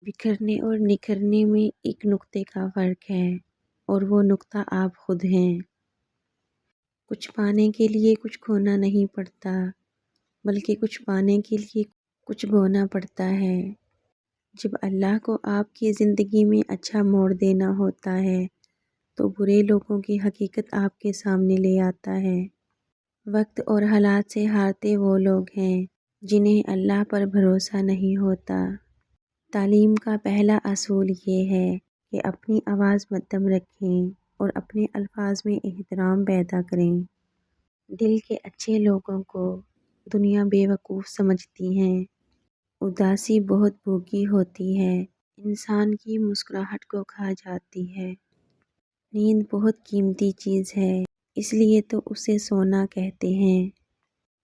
بکھرنے اور نکھرنے میں ایک نقطے کا فرق ہے اور وہ نقطہ آپ خود ہیں۔ کچھ پانے کے لیے کچھ کھونا نہیں پڑتا، بلکہ کچھ پانے کے لیے کچھ گھونا پڑتا ہے۔ جب اللہ کو آپ کی زندگی میں اچھا موڑ دینا ہوتا ہے تو برے لوگوں کی حقیقت آپ کے سامنے لے آتا ہے۔ وقت اور حالات سے ہارتے وہ لوگ ہیں جنہیں اللہ پر بھروسہ نہیں ہوتا۔ تعلیم کا پہلا اصول یہ ہے کہ اپنی آواز مدھم رکھیں اور اپنے الفاظ میں احترام پیدا کریں۔ دل کے اچھے لوگوں کو دنیا بے وقوف سمجھتی ہے۔ اداسی بہت بھوکی ہوتی ہے، انسان کی مسکراہٹ کو کھا جاتی ہے۔ نیند بہت قیمتی چیز ہے، اس لیے تو اسے سونا کہتے ہیں۔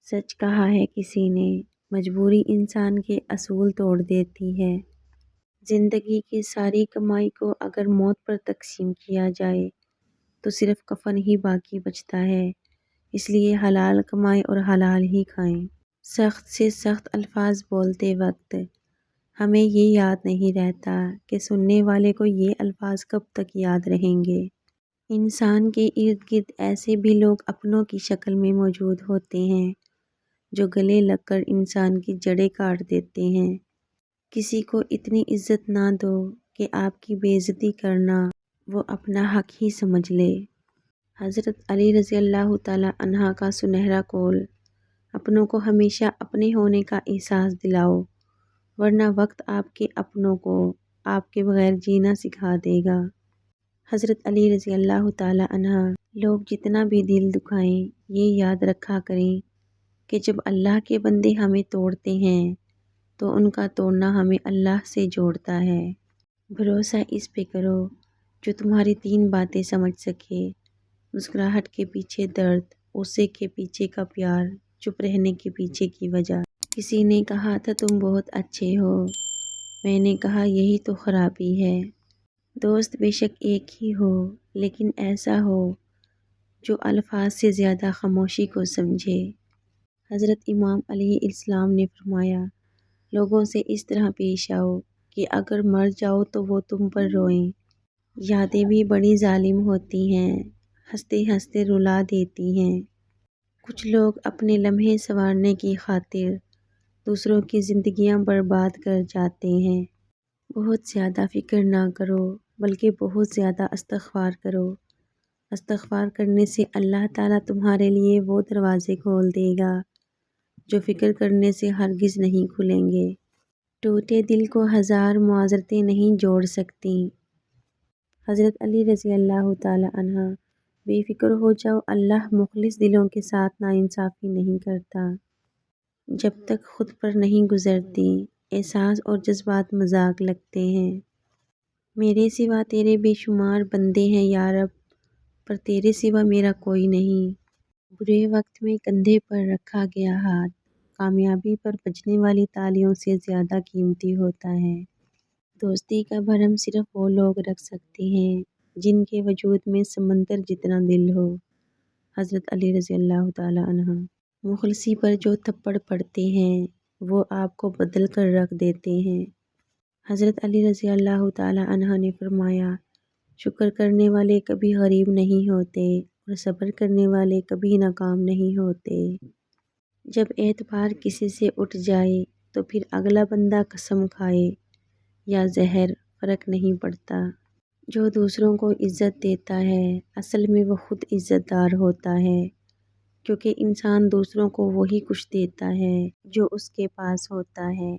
سچ کہا ہے کسی نے، مجبوری انسان کے اصول توڑ دیتی ہے۔ زندگی کی ساری کمائی کو اگر موت پر تقسیم کیا جائے تو صرف کفن ہی باقی بچتا ہے، اس لیے حلال کمائیں اور حلال ہی کھائیں۔ سخت سے سخت الفاظ بولتے وقت ہمیں یہ یاد نہیں رہتا کہ سننے والے کو یہ الفاظ کب تک یاد رہیں گے۔ انسان کے ارد گرد ایسے بھی لوگ اپنوں کی شکل میں موجود ہوتے ہیں جو گلے لگ کر انسان کی جڑیں کاٹ دیتے ہیں۔ کسی کو اتنی عزت نہ دو کہ آپ کی بے عزتی کرنا وہ اپنا حق ہی سمجھ لے۔ حضرت علی رضی اللہ تعالیٰ عنہ کا سنہرا قول، اپنوں کو ہمیشہ اپنے ہونے کا احساس دلاؤ، ورنہ وقت آپ کے اپنوں کو آپ کے بغیر جینا سکھا دے گا۔ حضرت علی رضی اللہ تعالیٰ عنہ، لوگ جتنا بھی دل دکھائیں یہ یاد رکھا کریں کہ جب اللہ کے بندے ہمیں توڑتے ہیں تو ان کا توڑنا ہمیں اللہ سے جوڑتا ہے۔ بھروسہ اس پہ کرو جو تمہاری تین باتیں سمجھ سکے: مسکراہٹ کے پیچھے درد، غصے کے پیچھے کا پیار، چپ رہنے کے پیچھے کی وجہ۔ کسی نے کہا تھا تم بہت اچھے ہو، میں نے کہا یہی تو خرابی ہے۔ دوست بے شک ایک ہی ہو، لیکن ایسا ہو جو الفاظ سے زیادہ خاموشی کو سمجھے۔ حضرت امام علیہ السلام نے فرمایا، لوگوں سے اس طرح پیش آؤ کہ اگر مر جاؤ تو وہ تم پر روئیں۔ یادیں بھی بڑی ظالم ہوتی ہیں، ہنستے ہنستے رلا دیتی ہیں۔ کچھ لوگ اپنے لمحے سنوارنے کی خاطر دوسروں کی زندگیاں برباد کر جاتے ہیں۔ بہت زیادہ فکر نہ کرو، بلکہ بہت زیادہ استغفار کرو۔ استغفار کرنے سے اللہ تعالیٰ تمہارے لیے وہ دروازے کھول دے گا جو فکر کرنے سے ہرگز نہیں کھلیں گے۔ ٹوٹے دل کو ہزار معذرتیں نہیں جوڑ سکتیں۔ حضرت علی رضی اللہ تعالیٰ عنہ، بے فکر ہو جاؤ، اللہ مخلص دلوں کے ساتھ ناانصافی نہیں کرتا۔ جب تک خود پر نہیں گزرتی، احساس اور جذبات مذاق لگتے ہیں۔ میرے سوا تیرے بے شمار بندے ہیں یا رب، پر تیرے سوا میرا کوئی نہیں۔ برے وقت میں کندھے پر رکھا گیا ہاتھ کامیابی پر بجنے والی تالیوں سے زیادہ قیمتی ہوتا ہے۔ دوستی کا بھرم صرف وہ لوگ رکھ سکتے ہیں جن کے وجود میں سمندر جتنا دل ہو۔ حضرت علی رضی اللہ تعالیٰ عنہ۔ مخلصی پر جو تھپڑ پڑتے ہیں وہ آپ کو بدل کر رکھ دیتے ہیں۔ حضرت علی رضی اللہ تعالیٰ عنہ نے فرمایا، شکر کرنے والے کبھی غریب نہیں ہوتے اور صبر کرنے والے کبھی ناکام نہیں ہوتے۔ جب اعتبار کسی سے اٹھ جائے تو پھر اگلا بندہ قسم کھائے یا زہر، فرق نہیں پڑتا۔ جو دوسروں کو عزت دیتا ہے اصل میں وہ خود عزت دار ہوتا ہے، کیونکہ انسان دوسروں کو وہی کچھ دیتا ہے جو اس کے پاس ہوتا ہے۔